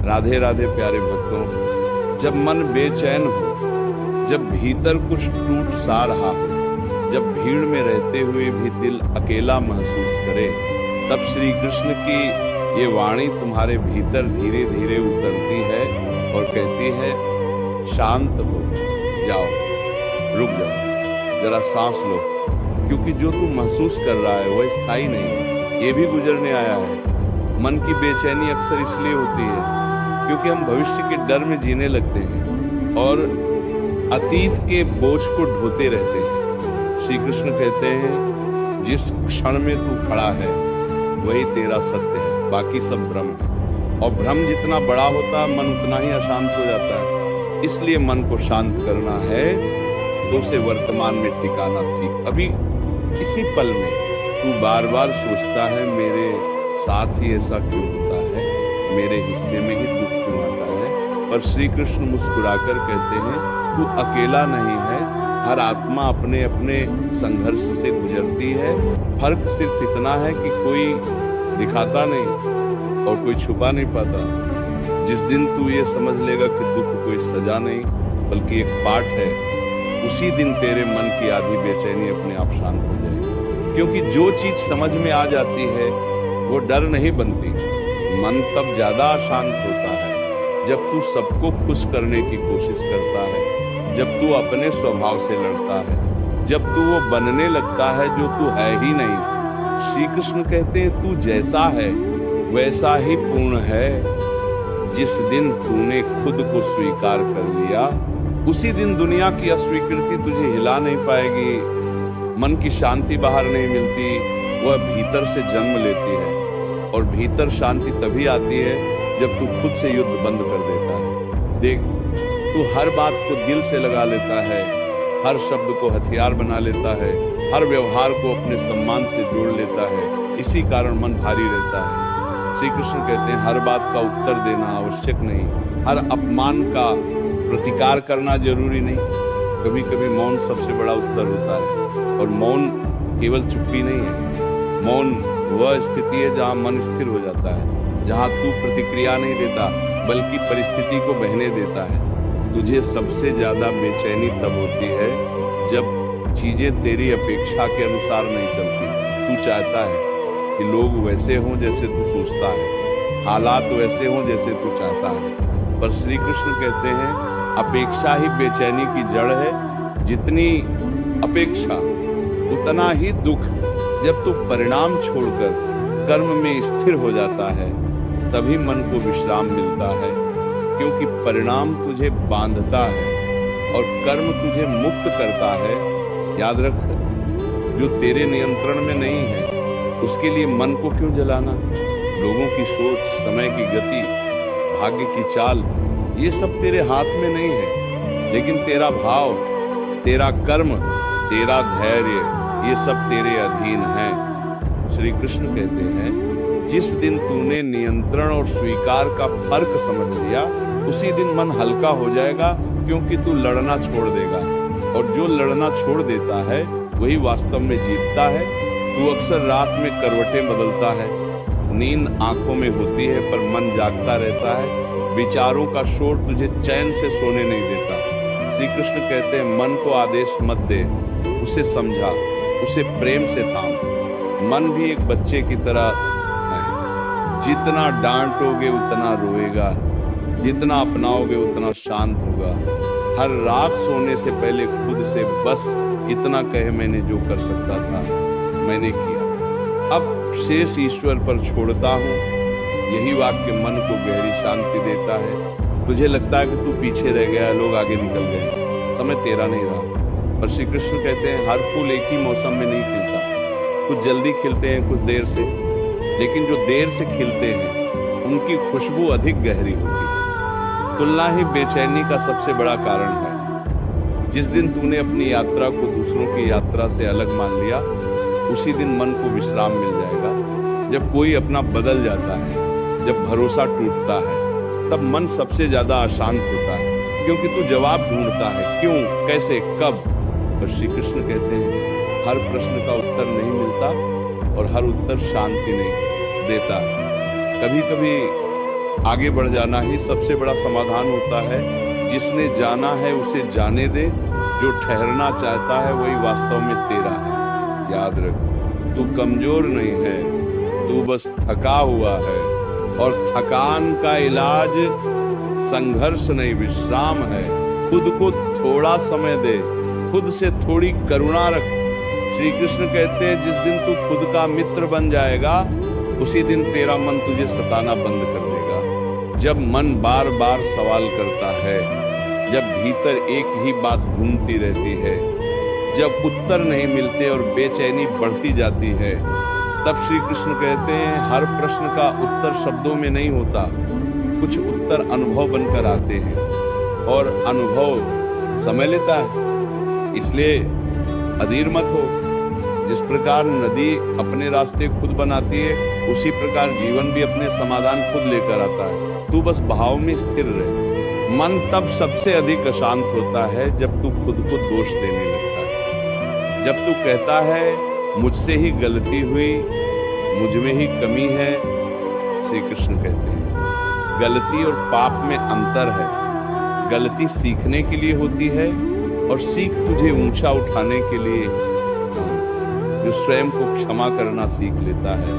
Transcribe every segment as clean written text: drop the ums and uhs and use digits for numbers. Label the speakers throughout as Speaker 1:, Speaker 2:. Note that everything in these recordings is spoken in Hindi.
Speaker 1: राधे राधे प्यारे भक्तों, जब मन बेचैन हो, जब भीतर कुछ टूट सा रहा हो, जब भीड़ में रहते हुए भी दिल अकेला महसूस करे, तब श्री कृष्ण की ये वाणी तुम्हारे भीतर धीरे धीरे उतरती है और कहती है, शांत हो जाओ, रुक जाओ, जरा सांस लो, क्योंकि जो तू महसूस कर रहा है वह स्थायी नहीं है, ये भी गुजरने आया है। मन की बेचैनी अक्सर इसलिए होती है क्योंकि हम भविष्य के डर में जीने लगते हैं और अतीत के बोझ को ढोते रहते हैं। श्री कृष्ण कहते हैं, जिस क्षण में तू खड़ा है वही तेरा सत्य है, बाकी सब भ्रम है। और भ्रम जितना बड़ा होता है मन उतना ही अशांत हो जाता है। इसलिए मन को शांत करना है तो उसे वर्तमान में टिकाना सीख। अभी इसी पल में तू बार बार सोचता है, मेरे साथ ही ऐसा क्यों होता है, मेरे हिस्से में ही दुख क्यों आता है। पर श्री कृष्ण मुस्कुराकर कहते हैं, तू अकेला नहीं है, हर आत्मा अपने अपने संघर्ष से गुजरती है। फर्क सिर्फ इतना है कि कोई दिखाता नहीं और कोई छुपा नहीं पाता। जिस दिन तू ये समझ लेगा कि दुख कोई सजा नहीं बल्कि एक पाठ है, उसी दिन तेरे मन की आधी बेचैनी अपने आप शांत हो जाएगी। क्योंकि जो चीज समझ में आ जाती है वो डर नहीं बनती। मन तब ज्यादा अशांत होता है जब तू सबको खुश करने की कोशिश करता है, जब तू अपने स्वभाव से लड़ता है, जब तू वो बनने लगता है जो तू है ही नहीं। श्री कृष्ण कहते हैं, तू जैसा है वैसा ही पूर्ण है। जिस दिन तूने खुद को स्वीकार कर लिया, उसी दिन दुनिया की अस्वीकृति तुझे हिला नहीं पाएगी। मन की शांति बाहर नहीं मिलती, वह भीतर से जन्म लेती है। और भीतर शांति तभी आती है जब तू खुद से युद्ध बंद कर देता है। देख, तू हर बात को दिल से लगा लेता है, हर शब्द को हथियार बना लेता है, हर व्यवहार को अपने सम्मान से जोड़ लेता है। इसी कारण मन भारी रहता है। श्री कृष्ण कहते हैं, हर बात का उत्तर देना आवश्यक नहीं, हर अपमान का प्रतिकार करना जरूरी नहीं। कभी कभी मौन सबसे बड़ा उत्तर होता है। और मौन केवल चुप्पी नहीं है, मौन वह स्थिति है जहाँ मन स्थिर हो जाता है, जहाँ तू प्रतिक्रिया नहीं देता बल्कि परिस्थिति को बहने देता है। तुझे सबसे ज्यादा बेचैनी तब होती है जब चीजें तेरी अपेक्षा के अनुसार नहीं चलती। तू चाहता है कि लोग वैसे हों जैसे तू सोचता है, हालात वैसे हों जैसे तू चाहता है। पर श्री कृष्ण कहते हैं, अपेक्षा ही बेचैनी की जड़ है। जितनी अपेक्षा उतना ही दुख। जब तू परिणाम छोड़कर कर्म में स्थिर हो जाता है तभी मन को विश्राम मिलता है, क्योंकि परिणाम तुझे बांधता है और कर्म तुझे मुक्त करता है। याद रख, जो तेरे नियंत्रण में नहीं है उसके लिए मन को क्यों जलाना। लोगों की सोच, समय की गति, भाग्य की चाल, ये सब तेरे हाथ में नहीं है, लेकिन तेरा भाव, तेरा कर्म, तेरा धैर्य, ये सब तेरे अधीन है। श्री कृष्ण कहते हैं, जिस दिन तूने नियंत्रण और स्वीकार का फर्क समझ लिया, उसी दिन मन हल्का हो जाएगा, क्योंकि तू लड़ना छोड़ देगा। और जो लड़ना छोड़ देता है वही वास्तव में जीतता है। तू अक्सर रात में करवटें बदलता है, नींद आंखों में होती है पर मन जागता रहता है। विचारों का शोर तुझे चैन से सोने नहीं देता। श्री कृष्ण कहते हैं, मन को आदेश मत दे, उसे समझा, उसे प्रेम से थाम। मन भी एक बच्चे की तरह है, जितना डांटोगे उतना रोएगा, जितना अपनाओगे उतना शांत होगा। हर रात सोने से पहले खुद से बस इतना कहे, मैंने जो कर सकता था मैंने किया, अब शेष ईश्वर पर छोड़ता हूँ। यही वाक्य मन को गहरी शांति देता है। तुझे लगता है कि तू पीछे रह गया, लोग आगे निकल गए, समय तेरा नहीं रहा। पर श्री कृष्ण कहते हैं, हर फूल एक ही मौसम में नहीं खिलता। कुछ जल्दी खिलते हैं, कुछ देर से, लेकिन जो देर से खिलते हैं उनकी खुशबू अधिक गहरी होती है। तुलना ही बेचैनी का सबसे बड़ा कारण है। जिस दिन तूने अपनी यात्रा को दूसरों की यात्रा से अलग मान लिया, उसी दिन मन को विश्राम मिल जाएगा। जब कोई अपना बदल जाता है, जब भरोसा टूटता है, तब मन सबसे ज्यादा अशांत होता है, क्योंकि तू जवाब ढूंढता है, क्यों, कैसे, कब। पर श्री कृष्ण कहते हैं, हर प्रश्न का उत्तर नहीं मिलता और हर उत्तर शांति नहीं देता। कभी कभी आगे बढ़ जाना ही सबसे बड़ा समाधान होता है। जिसने जाना है उसे जाने दे, जो ठहरना चाहता है वही वास्तव में तेरा है। याद रख, तू कमजोर नहीं है, तू बस थका हुआ है, और थकान का इलाज संघर्ष नहीं विश्राम है। खुद को थोड़ा समय दे, खुद से थोड़ी करुणा रख। श्री कृष्ण कहते हैं जिस दिन तू खुद का मित्र बन जाएगा उसी दिन तेरा मन तुझे सताना बंद कर देगा। जब मन बार बार सवाल करता है, जब भीतर एक ही बात घूमती रहती है, जब उत्तर नहीं मिलते और बेचैनी बढ़ती जाती है, तब श्री कृष्ण कहते हैं हर प्रश्न का उत्तर शब्दों में नहीं होता, कुछ उत्तर अनुभव बनकर आते हैं, और अनुभव समय लेता है। इसलिए अधीर मत हो। जिस प्रकार नदी अपने रास्ते खुद बनाती है, उसी प्रकार जीवन भी अपने समाधान खुद लेकर आता है। तू बस भाव में स्थिर रहे। मन तब सबसे अधिक अशांत होता है जब तू खुद को दोष देने लगता है, जब तू कहता है मुझसे ही गलती हुई, मुझ में ही कमी है। श्री कृष्ण कहते हैं गलती और पाप में अंतर है। गलती सीखने के लिए होती है और सीख तुझे ऊंचा उठाने के लिए। जो स्वयं को क्षमा करना सीख लेता है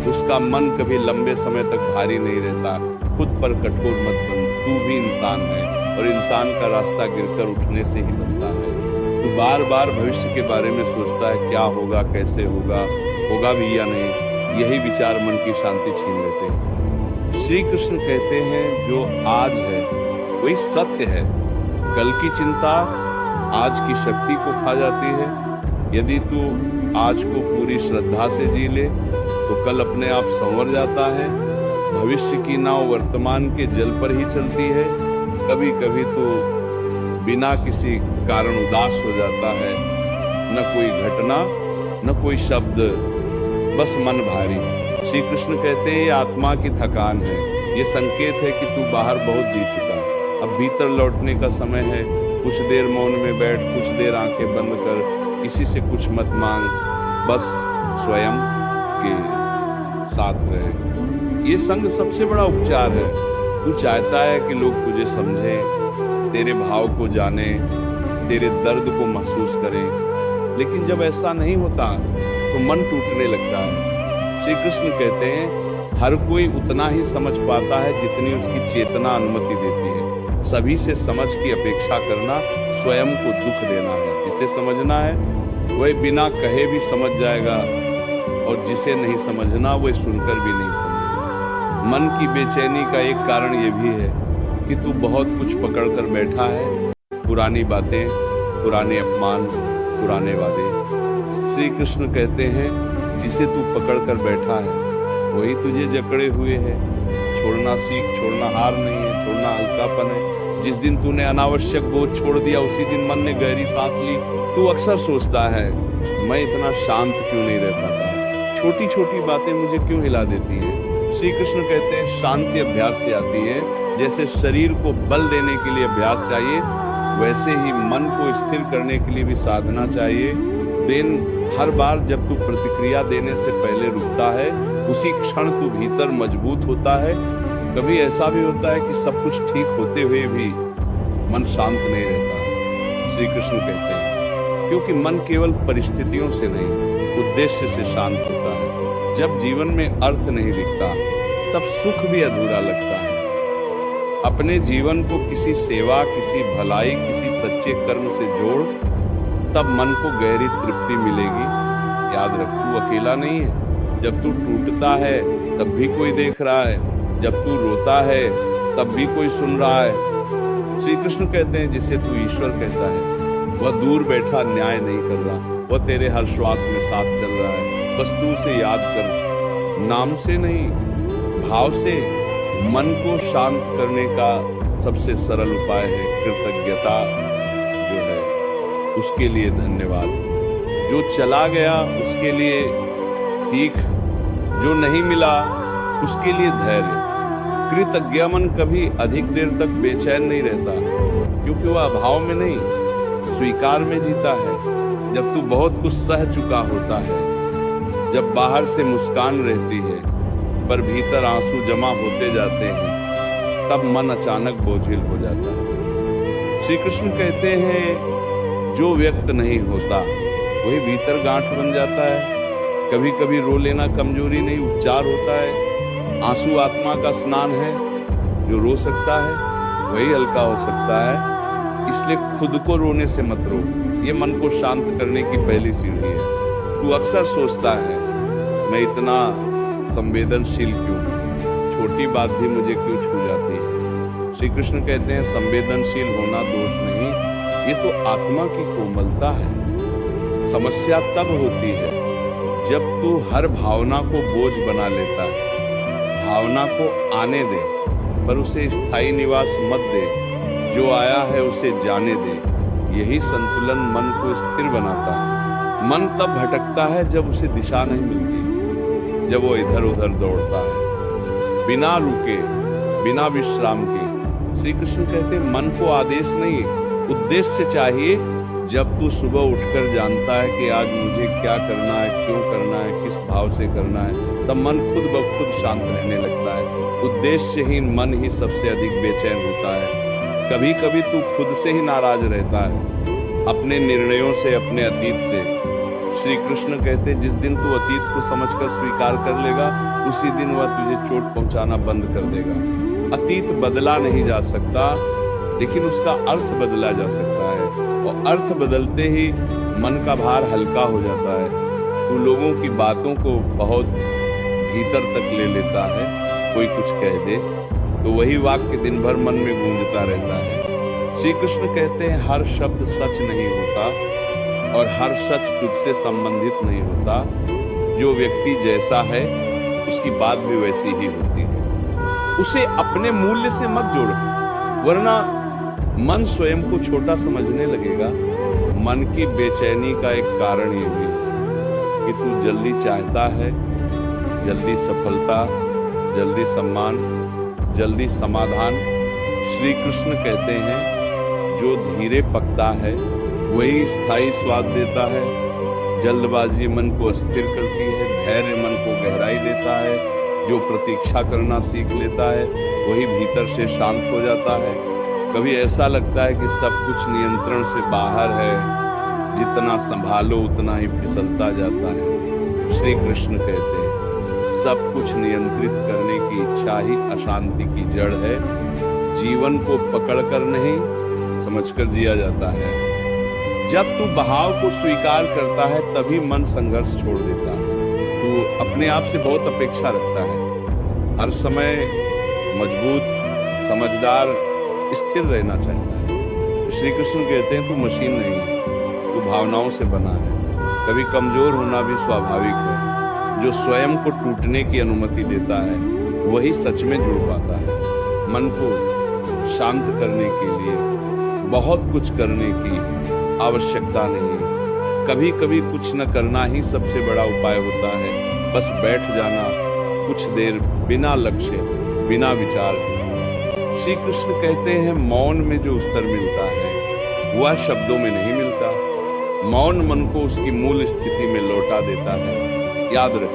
Speaker 1: उसका मन कभी लंबे समय तक भारी नहीं रहता। खुद पर कठोर मत बन, तू भी इंसान है और इंसान का रास्ता गिरकर उठने से ही बनता है। तू बार बार भविष्य के बारे में सोचता है क्या होगा, कैसे होगा, होगा भी या नहीं। यही विचार मन की शांति छीन लेते हैं। श्री कृष्ण कहते हैं जो आज है वही सत्य है। कल की चिंता आज की शक्ति को खा जाती है। यदि तू आज को पूरी श्रद्धा से जी ले तो कल अपने आप संवर जाता है। भविष्य की नाव वर्तमान के जल पर ही चलती है। कभी कभी तो बिना किसी कारण उदास हो जाता है, न कोई घटना न कोई शब्द, बस मन भारी। श्री कृष्ण कहते हैं ये आत्मा की थकान है, ये संकेत है कि तू बाहर बहुत जी चुका, अब भीतर लौटने का समय है। कुछ देर मौन में बैठ, कुछ देर आंखें बंद कर, किसी से कुछ मत मांग, बस स्वयं के साथ रहे। ये संग सबसे बड़ा उपचार है। तू चाहता है कि लोग तुझे समझें, तेरे भाव को जाने, तेरे दर्द को महसूस करें, लेकिन जब ऐसा नहीं होता तो मन टूटने लगता है। श्री कृष्ण कहते हैं हर कोई उतना ही समझ पाता है जितनी उसकी चेतना अनुमति देती है। सभी से समझ की अपेक्षा करना स्वयं को दुख देना है। जिसे समझना है वह बिना कहे भी समझ जाएगा, और जिसे नहीं समझना वह सुनकर भी नहीं समझेगा। मन की बेचैनी का एक कारण यह भी है कि तू बहुत कुछ पकड़ कर बैठा है, पुरानी बातें, पुराने अपमान, पुराने वादे। श्री कृष्ण कहते हैं जिसे तू पकड़ कर बैठा है वही तुझे जकड़े हुए है। छोड़ना सीख, छोड़ना हार नहीं है, छोड़ना हल्कापन है। जिस दिन तूने अनावश्यक बोझ छोड़ दिया उसी दिन मन ने गहरी सांस ली। तू अक्सर सोचता है मैं इतना शांत क्यों नहीं रह पाता, छोटी छोटी बातें मुझे क्यों हिला देती हैं। श्री कृष्ण कहते हैं शांति अभ्यास से आती है। जैसे शरीर को बल देने के लिए अभ्यास चाहिए, वैसे ही मन को स्थिर करने के लिए भी साधना चाहिए। दिन हर बार जब तू प्रतिक्रिया देने से पहले रुकता है, उसी क्षण तू भीतर मजबूत होता है। कभी ऐसा भी होता है कि सब कुछ ठीक होते हुए भी मन शांत नहीं रहता। श्री कृष्ण कहते हैं क्योंकि मन केवल परिस्थितियों से नहीं, उद्देश्य से शांत होता है। जब जीवन में अर्थ नहीं दिखता तब सुख भी अधूरा लगता है। अपने जीवन को किसी सेवा, किसी भलाई, किसी सच्चे कर्म से जोड़, तब मन को गहरी तृप्ति मिलेगी। याद रख तू अकेला नहीं है। जब तू टूटता है तब भी कोई देख रहा है, जब तू रोता है तब भी कोई सुन रहा है। श्री कृष्ण कहते हैं जिसे तू ईश्वर कहता है वह दूर बैठा न्याय नहीं कर रहा, वह तेरे हर श्वास में साथ चल रहा है। बस तू उसे याद कर, नाम से नहीं भाव से। मन को शांत करने का सबसे सरल उपाय है कृतज्ञता। जो है उसके लिए धन्यवाद, जो चला गया उसके लिए सीख, जो नहीं मिला उसके लिए धैर्य। कृतज्ञ मन कभी अधिक देर तक बेचैन नहीं रहता, क्योंकि वह अभाव में नहीं, स्वीकार में जीता है। जब तू बहुत कुछ सह चुका होता है, जब बाहर से मुस्कान रहती है पर भीतर आंसू जमा होते जाते हैं, तब मन अचानक बोझिल हो जाता है। श्री कृष्ण कहते हैं जो व्यक्त नहीं होता वही भीतर गांठ बन जाता है। कभी कभी रो लेना कमजोरी नहीं, उपचार होता है। आंसू आत्मा का स्नान है। जो रो सकता है वही हल्का हो सकता है। इसलिए खुद को रोने से मत रो। ये मन को शांत करने की पहली सीढ़ी है। तू अक्सर सोचता है मैं इतना संवेदनशील क्यों हूँ, छोटी बात भी मुझे क्यों छू जाती है। श्री कृष्ण कहते हैं संवेदनशील होना दोष नहीं, ये तो आत्मा की कोमलता है। समस्या तब होती है जब तू हर भावना को बोझ बना लेता है। भावना को आने दे पर उसे स्थायी निवास मत दे। जो आया है उसे जाने दे। यही संतुलन मन को स्थिर बनाता है। मन तब भटकता है जब उसे दिशा नहीं मिलती, जब वो इधर उधर दौड़ता है बिना रुके, बिना विश्राम के। श्री कृष्ण कहते हैं मन को आदेश नहीं उद्देश्य चाहिए। जब तू सुबह उठकर जानता है कि आज मुझे क्या करना है, क्यों करना है, किस भाव से करना है, तब मन खुद ब खुद शांत रहने लगता है। उद्देश्यहीन मन ही सबसे अधिक बेचैन होता है। कभी कभी तू खुद से ही नाराज रहता है, अपने निर्णयों से, अपने अतीत से। श्री कृष्ण कहते जिस दिन तू अतीत को समझकर स्वीकार कर लेगा उसी दिन वह तुझे चोट पहुंचाना बंद कर देगा। अतीत बदला नहीं जा सकता लेकिन उसका अर्थ बदला जा सकता है, और अर्थ बदलते ही मन का भार हल्का हो जाता है। तू लोगों की बातों को बहुत भीतर तक ले लेता है। कोई कुछ कह दे तो वही वाक्य दिन भर मन में गूंजता रहता है। श्री कृष्ण कहते हैं हर शब्द सच नहीं होता और हर सच तुझसे संबंधित नहीं होता। जो व्यक्ति जैसा है उसकी बात भी वैसी ही होती है। उसे अपने मूल्य से मत जोड़ो, वरना मन स्वयं को छोटा समझने लगेगा। मन की बेचैनी का एक कारण ये भी कि तू जल्दी चाहता है, जल्दी सफलता, जल्दी सम्मान, जल्दी समाधान। श्री कृष्ण कहते हैं जो धीरे पकता है वही स्थायी स्वाद देता है। जल्दबाजी मन को अस्थिर करती है, धैर्य मन को गहराई देता है। जो प्रतीक्षा करना सीख लेता है वही भीतर से शांत हो जाता है। कभी ऐसा लगता है कि सब कुछ नियंत्रण से बाहर है, जितना संभालो उतना ही फिसलता जाता है। श्री कृष्ण कहते हैं सब कुछ नियंत्रित करने की इच्छा ही अशांति की जड़ है। जीवन को पकड़कर नहीं समझकर जिया जाता है। जब तू बहाव को स्वीकार करता है तभी मन संघर्ष छोड़ देता है। तू अपने आप से बहुत अपेक्षा रखता है, हर समय मजबूत, समझदार, स्थिर रहना चाहता है। श्री कृष्ण कहते हैं तू मशीन नहीं, तू भावनाओं से बना है। कभी कमजोर होना भी स्वाभाविक है। जो स्वयं को टूटने की अनुमति देता है वही सच में जुड़ पाता है। मन को शांत करने के लिए बहुत कुछ करने की आवश्यकता नहीं। कभी कभी कुछ न करना ही सबसे बड़ा उपाय होता है। बस बैठ जाना कुछ देर बिना लक्ष्य, बिना विचार। श्री कृष्ण कहते हैं मौन में जो उत्तर मिलता है वह शब्दों में नहीं मिलता। मौन मन को उसकी मूल स्थिति में लौटा देता है। याद रख,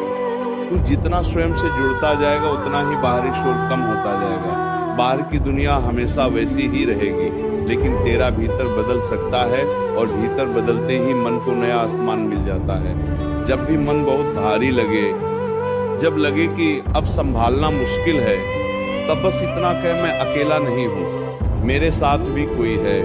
Speaker 1: तू जितना स्वयं से जुड़ता जाएगा उतना ही बाहरी शोर कम होता जाएगा। बाहर की दुनिया हमेशा वैसी ही रहेगी, लेकिन तेरा भीतर बदल सकता है, और भीतर बदलते ही मन को नया आसमान मिल जाता है। जब भी मन बहुत भारी लगे, जब लगे कि अब संभालना मुश्किल है, तब बस इतना कह मैं अकेला नहीं हूँ, मेरे साथ भी कोई है।